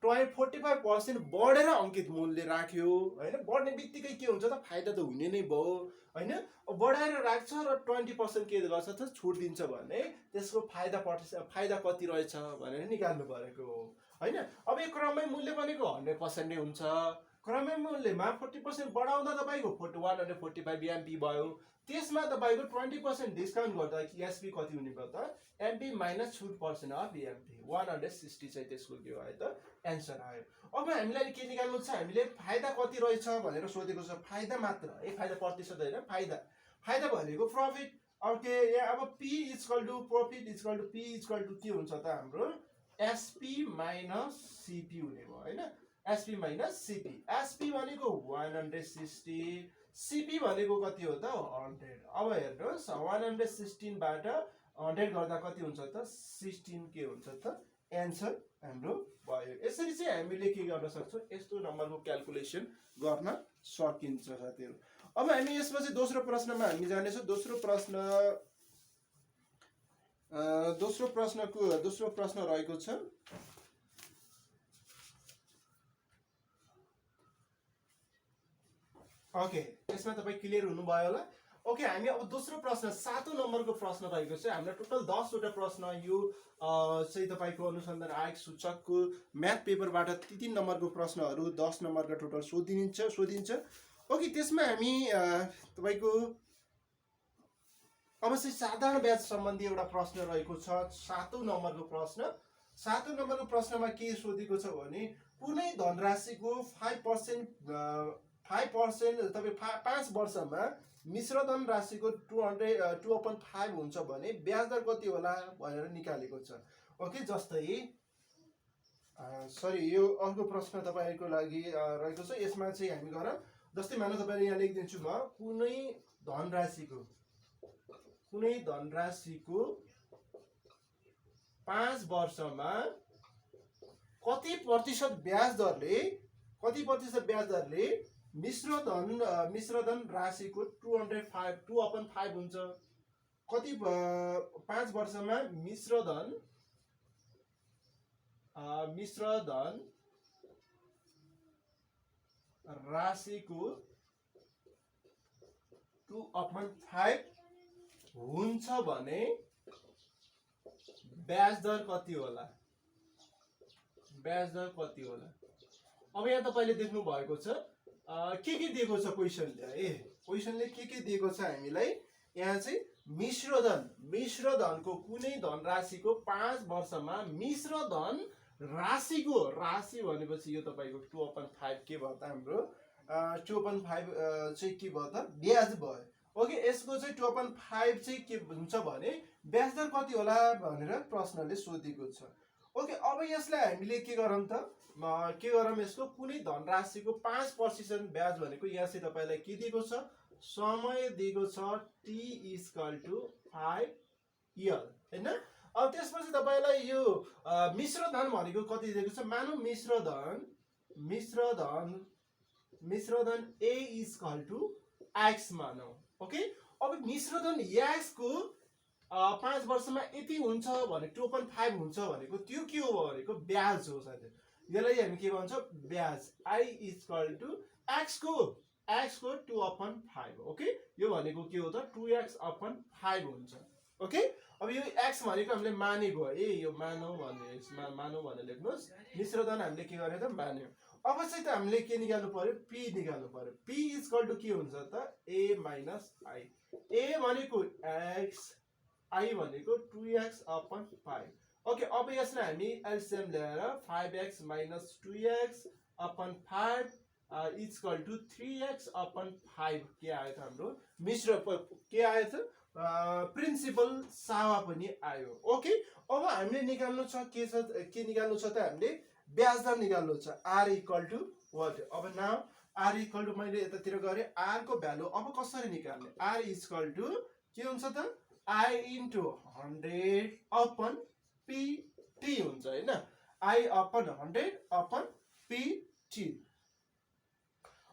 45% बढेर अंकित मूल्य राख्यो हैन। बढ्ने बित्तिकै के हुन्छ त फाइदा त हुने नै भयो हैन। बढाएर राख्छ र 20% के गर्छ त छुट दिन्छ भने त्यसको फाइदा कति रहेछ भनेर निकाल्नु परेको हैन। अब यो क्रममै मूल्य भनेको 100% नै हुन्छ। क्रममै मूल्यमा 40% बढाउँदा तपाईको 145 एमपी भयो। त्यसमा तपाईको 20% डिस्काउन्ट गर्दा एसपी कति हुने भयो त एमपी माइनस छुट पर्सेन्ट अफ एमपी 160 चाहिँ त्यसको के आयो त एन्सर आयो। अब हामीलाई के निकाल्नु छ हामीले फाइदा कति रहेछ भनेर सोधेको छ। फाइदा मात्र है, फाइदा प्रतिशत हैन, फाइदा भनेको प्रॉफिट। ओके, यहाँ अब P equal to profit equal to P equal to के हुन्छ त हाम्रो एसपी माइनस सीपी हुने भयो हैन। एसपी माइनस सीपी, एसपी भनेको 160, सीपी भनेको कति हो त 100। अब हेर्नुस् 116 बाट 100 गर्दा कति हुन्छ त 16 के हुन्छ त एन्सर हाम्रो भयो। यसरी चाहिँ हामीले के गर्न सक्छौं यस्तो नम्बरको क्याल्कुलेसन गर्न सकिन्छ साथीहरु। अब हामी यसपछि दोस्रो प्रश्नमा हामी जानेछौं। दोस्रो प्रश्न रहेको छ ओके, यसमा तपाई क्लियर हुनुभयो होला। ओके, हामी अब दोस्रो प्रश्न 7औं नम्बरको प्रश्न रहेको छ। हाम्रो टोटल 10 वटा प्रश्न यो चाहिँ तपाईको अनुसन्धान आयोग सूचकको म्याथ पेपरबाट 3 नम्बरको प्रश्नहरू 10 नम्बरका टोटल सोधिन्छ। ओके, त्यसमा हामी तपाईको अब चाहिँ साधारण ब्याज सम्बन्धी एउटा प्रश्न रहेको छ। 7औं नम्बरको प्रश्न। 7औं नम्बरको प्रश्नमा के सोधेको छ भने कुनै धनराशिको 5% तपाईँ 5 वर्षमा मिश्र धन राशिको 2/5 हुन्छ भने ब्याज दर कति होला भनेर निकालेको छ। ओके, जस्तै सरी यो अर्को प्रश्न तपाईहरुको लागि रहेको छ। यसमा चाहिँ हामी गरौँ। जस्तै मानौ तपाईले यहाँ लेखिदिन्छु म कुनै धनराशिको 5 वर्षमा कति प्रतिशत ब्याज दरले मिश्र धन राशिको 2/5 हुन्छ। कति 5 वर्षमा मिश्र धन राशिको 2/5 हुन्छ भने ब्याज दर कति होला? अब यहाँ तपाईले देख्नु भएको छ के दिएको छ क्वेशनले। क्वेशनले के दिएको छ हामीलाई। यहाँ चाहिँ मिश्र धनको कुनै धनराशिको 5 वर्षमा मिश्र धन राशि भनेपछि यो तपाईको 2/5 के भयो त हाम्रो 2/5 चाहिँ के भयो त ब्याज भयो। ओके, यसको चाहिँ 2/5 चाहिँ के हुन्छ भने ब्याज दर कति होला भनेर प्रश्नले सोधेको छ। ओके, अब यसलाई हामीले के गरौँ त यसको कुनै धनराशिको 5% ब्याज भनेको यहाँ चाहिँ तपाईलाई के दिएको छ समय दिएको छ t = 5 year हैन। अब त्यसपछि तपाईलाई यो मिश्र धन भनेको कति दिएको छ। मानौ मिश्र धन a = x मानौ। ओके, अब मिश्र धन x को 5 वर्षमा यति हुन्छ भने 2/5 हुन्छ भनेको त्यो के हो भनेको ब्याज हो साथै। यसलाई हामी के भन्छ ब्याज। I = x को 2/5। ओके, यो भनेको के हो त 2x/5 हुन्छ। ओके, अब यो x भनेको हामीले मानेको यो मानौ भने लेख्नुस्। मिश्र धन हामीले के गरे त मान्यो। अब चाहिँ त हामीले के निकाल्नु पर्यो p निकाल्नु पर्यो। p = के हुन्छ त a - i। a भनेको x, i भनेको 2x/5। ओके, अब यसलाई हामी एलसीएम ल्याएर 5x - 2x/5 = 3x/5 के आयो त हाम्रो मिश्र के आयो त प्रिन्सिपल सावा पनि आयो। ओके, अब हामीले निकाल्नु छ के निकाल्नु छ त हामीले ब्याज दर निकाल्नु छ। r = what। अब नाउ r = मैले यतातिर गरे r को भ्यालु अब कसरी निकाल्ने। r = के हुन्छ त I * 100/pt हुन्छ हैन। I/100/pt।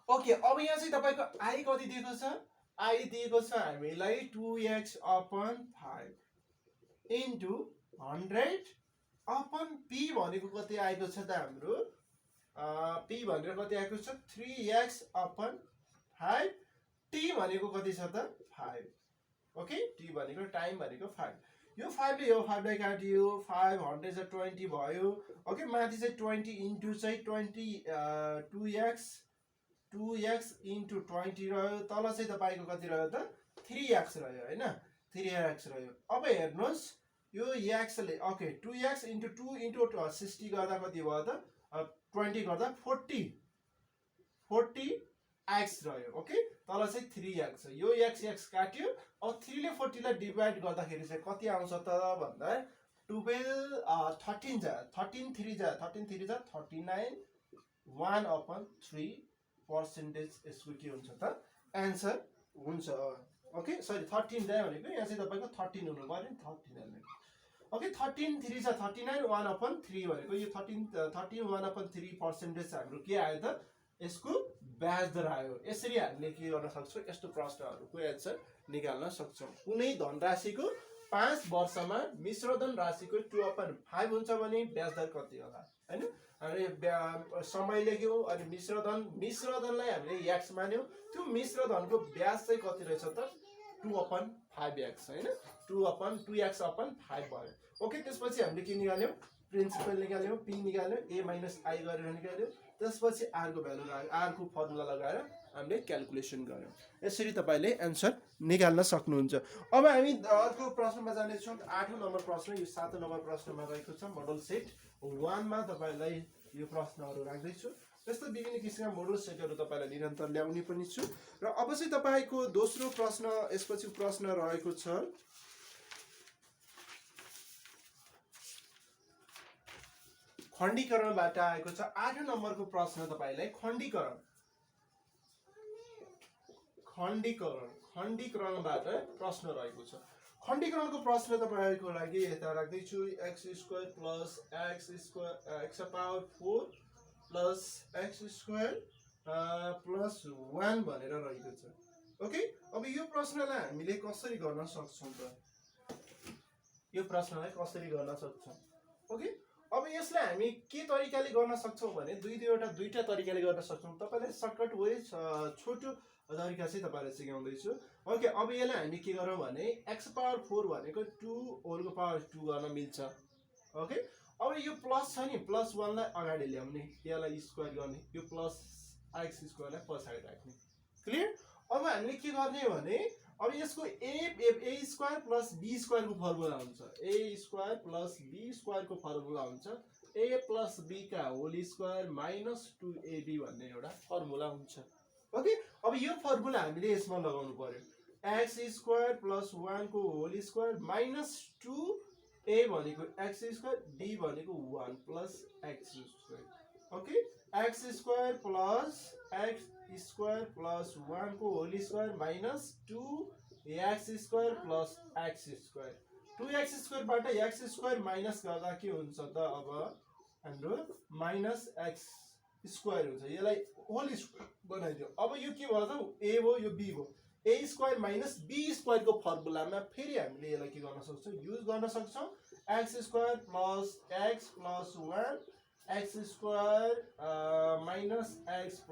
ओके, अब यहाँ चाहिँ तपाईको i कति दिएको छ। i दिएको छ हामीलाई 2x/5 * 100/p भनेको कति आएको छ त हाम्रो p भनेको कति आएको छ 3x/5। t भनेको कति छ त 5। ओके, t भनेको टाइम भनेको 5। यो 5 ले यो 5 लाई काटियो 500 चाहिँ 20 भयो। ओके, माथि चाहिँ 20 इन्टु चाहिँ 20 2x इन्टु 20 रह्यो। तल चाहिँ तपाईको कति रह्यो त 3x रह्यो हैन। 3x रह्यो। अब हेर्नुस् यो x ले ओके 2x इन्टु 2 इन्टु 60 गर्दा कति भयो त 20 गर्दा 40x रह्यो। ओके, तल चाहिँ 3x यो x काट्यो। अब 3 ले 40 लाई डिभाइड गर्दाखेरि चाहिँ कति आउँछ त भन्दा 12 13 जा 13 3 जा 39 1/3% यसको के हुन्छ त आन्सर हुन्छ। ओके, सरी 13 जाए भनेको यहाँ चाहिँ तपाईको 13 हुनु पर्यो नि 13 हाल्ने। ओके, 13 3 जा 39 1/3 भनेको यो 13 1/3% हाम्रो के आयो त यसको ब्याज दर आयो। यसरी हामीले के गर्न सक्छौं यस्तो प्रश्नहरुको एन्सर निकाल्न सक्छौं। कुनै धनराशिको 5 वर्षमा मिश्र धन राशिको 2/5 हुन्छ भने ब्याज दर कति होला हैन। अनि समय लेख्यौ अनि मिश्र धनलाई हामीले x मान्यौ। त्यो मिश्र धनको ब्याज चाहिँ कति रहेछ त 2/5x हैन 2/2x अपन 5 भयो ओके त्यसपछि हामीले के निकाल्यौ प्रिन्सिपल निकाल्यौ p निकाल्यौ a - i गरेर निकाल्यौ त्यसपछि r को भ्यालु r को फर्मुला लगाएर हामीले क्याल्कुलेसन गर्यौं यसरी तपाईले आन्सर निकाल्न सक्नुहुन्छ अब हामी अर्को प्रश्नमा जाने छौं 8औं नम्बर प्रश्न यो 7औं नम्बर प्रश्नमा रहेको छ मोडल सेट 1 मा तपाईलाई यो प्रश्नहरु राख्दै छु त्यस्तो विभिन्न किसिमका मोडल सेटहरु तपाईलाई निरन्तर ल्याउने पनि छु र अब चाहिँ तपाईको दोस्रो प्रश्न यसपछि प्रश्न रहेको छ खण्डीकरणबाट आएको छ 8औं नम्बरको प्रश्न तपाईलाई खण्डीकरणबाट प्रश्न रहेको छ खण्डीकरणको प्रश्न तपाईहरुको लागि यता राख्दै छु x² + x² x⁴ + x² + 1 भनेर रहेको छ ओके अब यो प्रश्नलाई हामीले कसरी गर्न सक्छौं त यो प्रश्नलाई कसरी गर्न सक्छौं ओके अब यसलाई हामी के तरिकाले गर्न सक्छौं भने दुईटा तरिकाले गर्न सक्छौं तपाईलाई सर्टकट वे छोटो तरिका चाहिँ तपाईलाई सिकाउँदै छु ओके अब यसलाई हामी के गरौँ भने x⁴ भनेको 2 होल को पावर 2 गर्न मिल्छ ओके अब यो प्लस छ नि +1 लाई अगाडि ल्याउने यसलाई स्क्वायर गर्ने यो प्लस x² लाई पछाडी राख्ने क्लियर अब हामीले के गर्ने भने अब यसको a² + b² को फर्मुला हुन्छ a² + b² को फर्मुला हुन्छ a + b का होल स्क्वायर - 2ab भन्ने एउटा फर्मुला हुन्छ ओके अब यो फर्मुला हामीले यसमा लगाउनु पर्यो x² + 1 को होल स्क्वायर - 2a भनेको x² b भनेको 1 + x² ओके x² + x² + 1 को whole square - 2x² + x². 2x² बाट x² माइनस गर्दा के हुन्छ त अब हाम्रो -x² हुन्छ यसलाई होल स्क्वायर बनाइदियो अब यो के भयो त a हो यो b हो a² - b² को फर्मुलामा फेरि हामीले यसलाई के गर्न सक्छौं युज गर्न सक्छौं x² + x + 1 x² - x +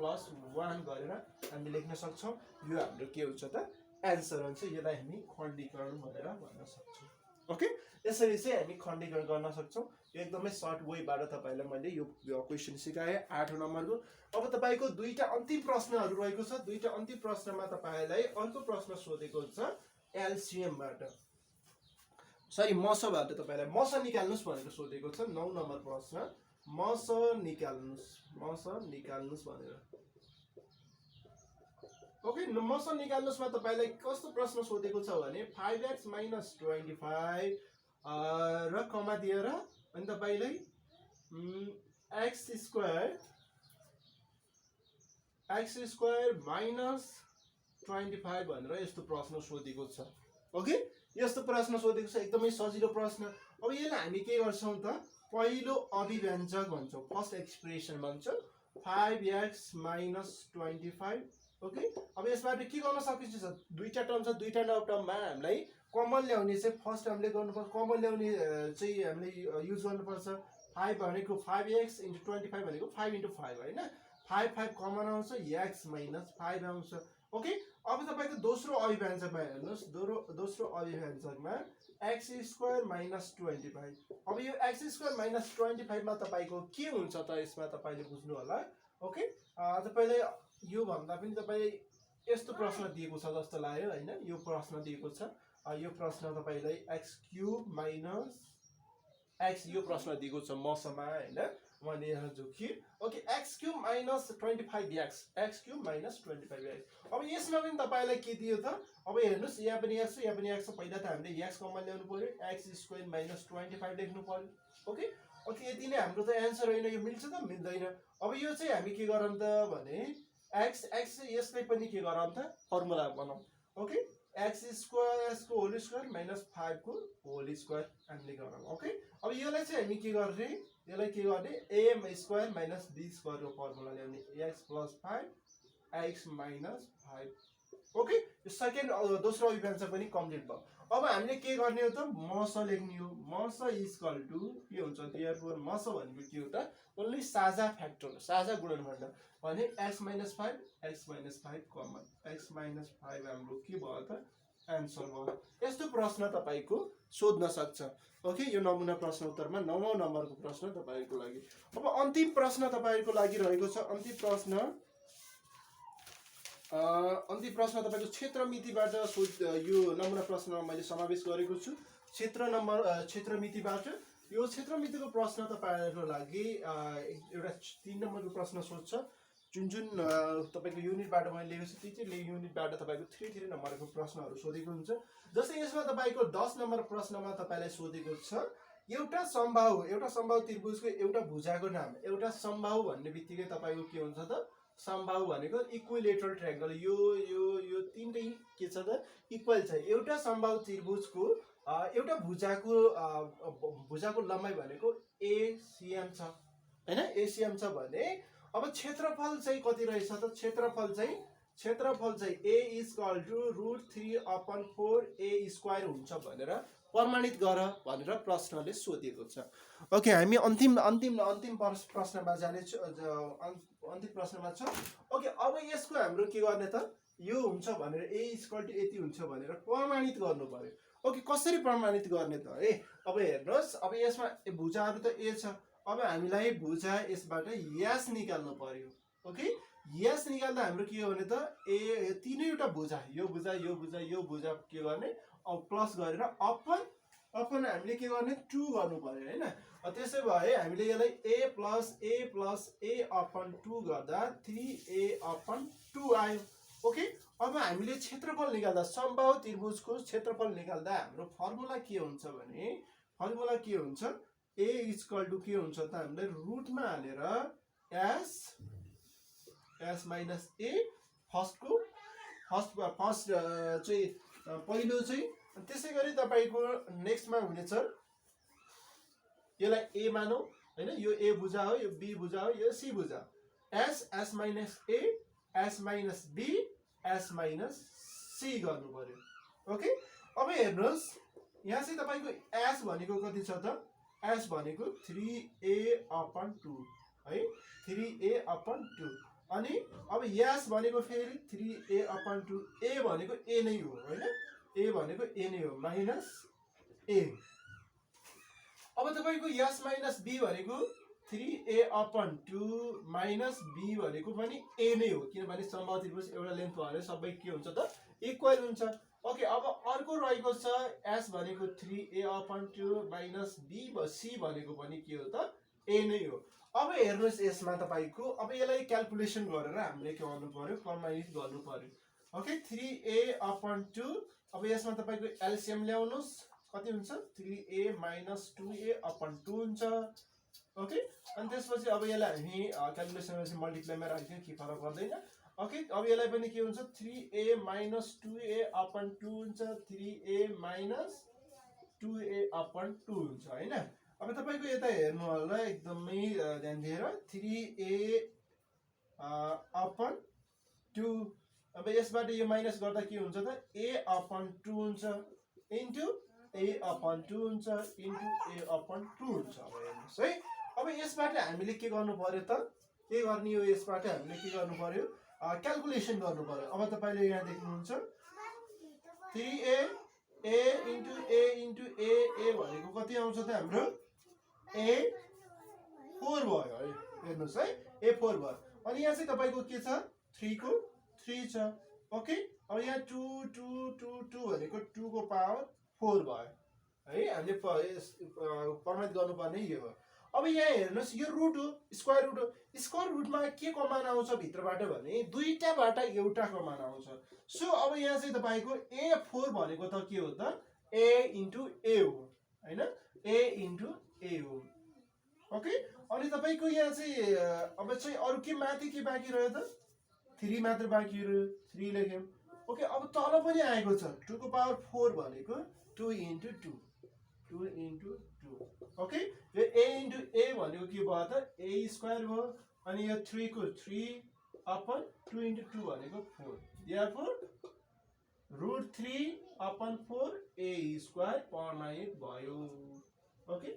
1 गरेर हामी लेख्न सक्छौं यो हाम्रो के हुन्छ त आन्सर हुन्छ यसलाई हामी खण्डीकरण भनेर भन्न सक्छौं ओके यसरी चाहिँ हामी खण्डीकरण गर्न सक्छौं यो एकदमै सर्ट वे बाट तपाईलाई मैले यो क्वेशन सिकाए 8औं नम्बरको अब तपाईको दुईटा अन्तिम प्रश्नहरु रहेको छ दुईटा अन्तिम प्रश्नमा तपाईलाई अर्को प्रश्न सोधेको छ एलसीएम बाट सरी मसबाट तपाईलाई मस निकाल्नुस् भनेर सोधेको छ 9 नम्बर प्रश्न मस निकाल्नुस् भनेर ओके मस निकाल्नुस्मा तपाईलाई कस्तो प्रश्न सोधेको छ भने 5x - 25 र कमा दिएर अनि तपाईलाई x² - 25 भनेर यस्तो प्रश्न सोधेको छ ओके यस्तो प्रश्न सोधेको छ एकदमै सजिलो प्रश्न अब यसलाई हामी के गर्छौं त पहिलो अभिव्यञ्जक भन्छौं फर्स्ट एक्सप्रेसन भन्छौं 5x - 25 ओके अब यसबाट के गर्न सकिन्छ दुईटा टर्म छ दुईटा टर्ममा हामीलाई कमन ल्याउने चाहिँ फर्स्ट हामीले गर्नुपर्छ कमन ल्याउने चाहिँ हामीले युज गर्नुपर्छ 5 भनेको 5x * 25 भनेको 5 * 5 हैन 5 कमन आउँछ x - 5 आउँछ ओके अब तपाईको दोस्रो अभिव्यञ्जकमा हेर्नुस् दोस्रो अभिव्यञ्जकमा x² - 25 अब यो x² - 25 मा तपाईको के हुन्छ त यसमा तपाईले बुझ्नु होला ओके तपाईले यो भन्दा पनि तपाईले यस्तो प्रश्न दिएको छ जस्तो लाग्यो हैन यो प्रश्न दिएको छ यो प्रश्न तपाईलाई x³ - x यो प्रश्न दिएको छ मसमा हैन मैले यहाँ जोखि okay x³ - 25x x³ - 25x अब यसमा पनि तपाईलाई के दियो त अब हेर्नुस् यहाँ पनि x यहाँ पनि x पहिला त हामीले x कमन ल्याउनु पर्यो x² - 25 लेख्नु पर्यो ओके ओके यति नै हाम्रो त आन्सर हैन यो मिल्छ त मिल्दैन अब यो चाहिँ हामी के गरौँ त भने x यसलाई पनि के गरौँ त फर्मुला बनाऊ ओके x² को होल स्क्वायर - 5 को होल स्क्वायर हामीले गरौँ ओके अब यसलाई चाहिँ हामी के गर्ने यसलाई के गर्ने a² - b² को फर्मुला ल्याउने x + 5 x - 5 ओके यो सेकेन्ड दोस्रो अभिव्यञ्जक पनि कम्प्लिट भयो अब हामीले के गर्ने हो त मस लेख्ने हो मस = के हुन्छ देयरफोर मस भनेको के हो त ओन्ली साझा फ्याक्टर साझा गुणनखण्ड भने x - 5 x - 5 कमन x - 5 हाम्रो के भयो त एन्सर भयो। यस्तो प्रश्न तपाईको सोध्न सक्छ। ओके, यो नमुना प्रश्न उत्तरमा 9औं नम्बरको प्रश्न तपाईको लागि। अब अन्तिम प्रश्न तपाईको लागि रहेको छ। अन्तिम प्रश्न तपाईको क्षेत्र मितिबाट यो नमुना प्रश्नमा मैले समावेश गरेको छु। क्षेत्र मितिबाट यो क्षेत्र मितिको प्रश्न तपाईहरुको लागि एउटा 3 नम्बरको प्रश्न सोध्छ। जुन तपाईको युनिटबाट मैले लिएको छु त्यो चाहिँ युनिटबाट तपाईको 3 नम्बरको प्रश्नहरु सोधेको हुन्छ। जस्तै यसमा तपाईको 10 नम्बर प्रश्नमा तपाईलाई सोधेको छ एउटा समबाहु त्रिभुजको एउटा भुजाको नाम। एउटा समबाहु भन्ने बित्तिकै तपाईको के हुन्छ त, समबाहु भनेको इक्विलेटरल ट्रायंगल। यो तीनटै के छ त, इक्वल छ। एउटा समबाहु त्रिभुजको एउटा भुजाको लम्बाइ भनेको ACM छ हैन। ACM छ भने अब क्षेत्रफल चाहिँ कति रहेछ त, क्षेत्रफल चाहिँ A = √3/4 A² हुन्छ भनेर प्रमाणित गर भनेर प्रश्नले सोधेको छ। ओके, हामी अन्तिम प्रश्नमा जानेछु। अन्तिम प्रश्नमा छ। ओके, अब यसको हाम्रो के गर्ने त, यो हुन्छ भनेर A = यति हुन्छ भनेर प्रमाणित गर्नु पर्यो। ओके, कसरी प्रमाणित गर्ने त है। अब हेर्नुस्, अब यसमा भुजाहरु त A छ। अब हामीलाई भुजा यसबाट यास निकाल्नु पर्यो। ओके, यास निकाल्दा हाम्रो के हो भने त तीनैवटा भुजा, यो भुजा के गर्ने, अब प्लस गरेर अपन हामीले के गर्ने, 2 गर्नु पर्यो हैन। त्यसै भए हामीले यसलाई A + A/2 गर्दा 3A/2 आयो। ओके, अब हामीले क्षेत्रफल निकाल्दा, समबाहु त्रिभुजको क्षेत्रफल निकाल्दा हाम्रो फर्मुला के हुन्छ भने, A = के हुन्छ त, हामीले रुटमा हालेर S - A फर्स्ट चाहिँ पहिलो चाहिँ। त्यसै गरी तपाईको नेक्स्टमा हुनेछ, यसलाई A मानौ हैन। यो A भुजा हो, यो B भुजा हो, यो C भुजा। S - A S - B S - C गर्नु पर्यो। ओके, अब हेर्नुस् यहाँ चाहिँ तपाईको S भनेको कति छ त, S भनेको 3A/2 है, 3A/2। अनि अब S भनेको फेरि 3A/2, A भनेको A नै हो हैन, A भनेको A नै हो -A। अब तपाईको S - B भनेको 3A/2 -B भनेको पनि A नै हो, किनभने समबाहु त्रिभुज एउटा लेन्थ भयो भने सबै के हुन्छ त, इक्वल हुन्छ। ओके, अब अर्को रहेको छ S भनेको 3A/2 -B C भनेको पनि के हो त, A नै हो। अब हेर्नुस् यसमा तपाईको, अब यसलाई क्याल्कुलेसन गरेर हामीले के गर्नु पर्यो, प्रमाणित गर्नु पर्यो। ओके, 3A/2, अब यसमा तपाईको एलसीएम ल्याउनुस्, कति हुन्छ, 3A - 2A/2 हुन्छ। ओके, अनि त्यसपछि अब यसलाई हामी क्याल्कुलेसन गरेपछि मल्टिप्लाइमा राख्दियौ, के फरक पर्दैन। ओके, अब यसलाई पनि के हुन्छ, 3A - 2A/2 हुन्छ, 3A - 2A/2 हुन्छ हैन। अब तपाईको यता हेर्नु होला एकदमै ध्यान दिएर, 3A/2। अब यसबाट यो माइनस गर्दा के हुन्छ त, A/2 हुन्छ इन्टु A/2 हुन्छ इन्टु A/2 हुन्छ। अब हेर्नुस् है, अब यसबाट हामीले के गर्नु पर्यो त, के गर्ने हो, यसबाट हामीले के गर्नु पर्यो, क्याल्कुलेसन गर्नु पर्यो। अब तपाईले यहाँ देख्नुहुन्छ 3A इन्टु A भनेको कति आउँछ त, हाम्रो A4 भयो है। हेर्नुस् है, A4 भयो। अनि यहाँ चाहिँ तपाईको के छ, 3 को 3 छ। ओके, अब यहाँ 2 भनेको 2 को पावर 4 भयो है। हामीले प्रमाणित गर्नुपर्ने यो हो। अब यहाँ हेर्नुस्, यो रुट हो, स्क्वायर रुट हो। स्क्वायर रुटमा के कमान आउँछ भित्रबाट भने, दुईटाबाट एउटा कमान आउँछ। सो अब यहाँ चाहिँ तपाईको A4 भनेको त के हो त, A इन्टु A हो हैन, A इन्टु A हो। ओके, अनि तपाईको यहाँ चाहिँ अब चाहिँ अरु के माथि के बाँकी रह्यो त, 3 मात्र बाँकी रह्यो, 3 लेख्यौं। ओके, अब तल पनि आएको छ 2 को पावर 4 भनेको 2 इन्टु 2। ओके, यो A इन्टु A भनेको के भयो त, A² भयो। अनि यो 3 को 3/2 इन्टु 2 भनेको 4। देयरफोर √3/4 A² प्रमाणित भयो। ओके,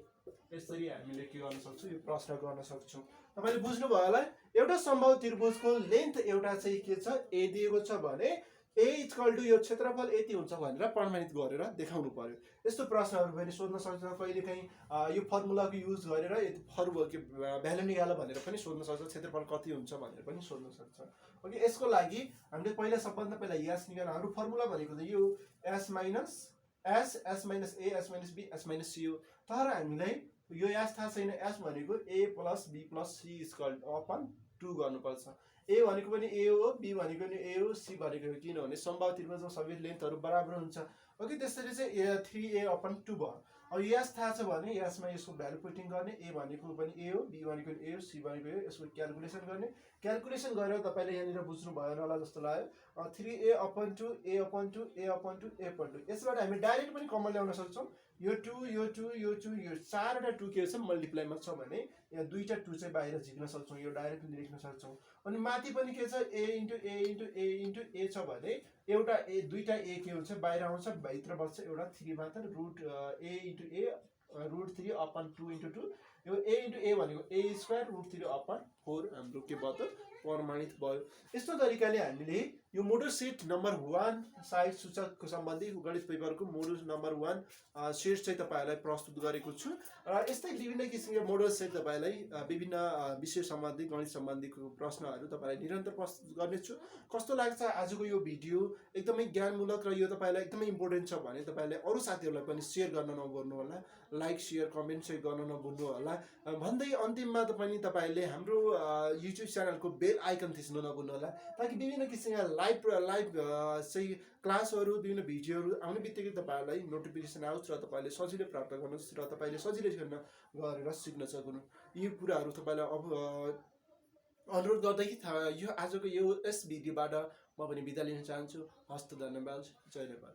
यसरी हामीले के गर्न सक्छौं, यो प्रश्न गर्न सक्छौं। तपाईले बुझ्नु भयो होला। एउटा समबाहु त्रिभुजको लेन्थ एउटा चाहिँ के छ, A दिएको छ भने ए इक्वल टु यो क्षेत्रफल यति हुन्छ भनेर प्रमाणित गरेर देखाउनु पर्यो। यस्तो प्रश्नहरू पनि सोध्न सक्छ। कहिलेकाहीँ यो फर्मुलाको युज गरेर भ्यालु निकाल भनेर पनि सोध्न सक्छ, क्षेत्रफल कति हुन्छ भनेर पनि सोध्न सक्छ। ओके, यसको लागि हामीले पहिला सबभन्दा पहिला एस निकाल्न, हाम्रो फर्मुला भनेको चाहिँ यो S minus A, S minus B, S minus C हो। तर हामीलाई यो एस थाहा छैन। एस भनेको A plus B plus C equal upon 2 गर्नुपर्छ। ए भनेको पनि ए हो, बी भनेको पनि ए हो, सी भनेको हो, किनभने सम्भाव्य त्रिभुजमा सबै लेन्थहरू बराबर हुन्छ। ओके, त्यसरी चाहिँ 3a अपन 2 भयो। अब एस थाहा छ भने यसमा यसको भ्यालु पुटिङ गर्ने। ए भनेको पनि ए हो, बी भनेको पनि ए हो, सी भनेको ए हो, यसको क्यालकुलेसन गर्ने। क्यालकुलेसन गरेर तपाईँले यहाँनिर बुझ्नु भएन होला जस्तो लाग्यो। 3a upon 2, a upon 2, a upon 2, a upon 2। यसबाट हामी डाइरेक्ट पनि कमन ल्याउन सक्छौँ। यो 2, यो 2, यो 2, यो 4वटा 2 के छ मल्टिप्लाईमा छ भने यहाँ 2टा 2 चाहिँ बाहिर झिक्न सक्छौँ, यो डाइरेक्टली लेख्न सक्छौँ। अनि माथि पनि के छ, a into a into a into a छ भने एउटा a, दुईटा a के हुन्छ बाहिर आउँछ, भित्र बस्छ एउटा 3 मात्र, root a into a root 3 upon 2 into 2। यो a इन्टु a भनेको a स्क्वायर रुट 3 अपन 4 हाम्रो के भयो त प्रमाणित भयो। यस्तो तरिकाले हामीले यो मोडल सेट नम्बर 1 साइड सूचकको सम्बन्धी गणित पेपरको मोडल नम्बर 1 सेट चाहिँ तपाईँहरूलाई प्रस्तुत गरेको छु। र यस्तै विभिन्न किसिमका मोडल सेट तपाईँलाई विभिन्न विषय सम्बन्धी गणित सम्बन्धीको प्रश्नहरू तपाईँलाई निरन्तर प्रस्तुत गर्नेछु। कस्तो लाग्छ आजको यो भिडियो? एकदमै ज्ञानमूलक र यो तपाईँलाई एकदमै इम्पोर्टेन्ट छ भने तपाईँले अरू साथीहरूलाई पनि सेयर गर्न नभुल्नु होला। लाइक सेयर कमेन्ट चाहिँ गर्न नभुल्नु होला। भन्दै अन्तिममा तपाईँले हाम्रो युट्युब च्यानलको बेल आइकन थिच्नु नभुल्नु होला, ताकि विभिन्न किसिमका लाइभ चाहिँ क्लासहरू विभिन्न भिडियोहरू आउने बित्तिकै तपाईँहरूलाई नोटिफिकेसन आओस् र तपाईँले सजिलै प्राप्त गर्नुहोस् र तपाईँले सजिलै गरेर सिक्न सक्नु। यी कुराहरू तपाईँलाई अब अनुरोध गर्दै यो आजको यस भिडियोबाट म पनि बिदा लिन चाहन्छु। हस्त, धन्यवाद, जय नेपाल।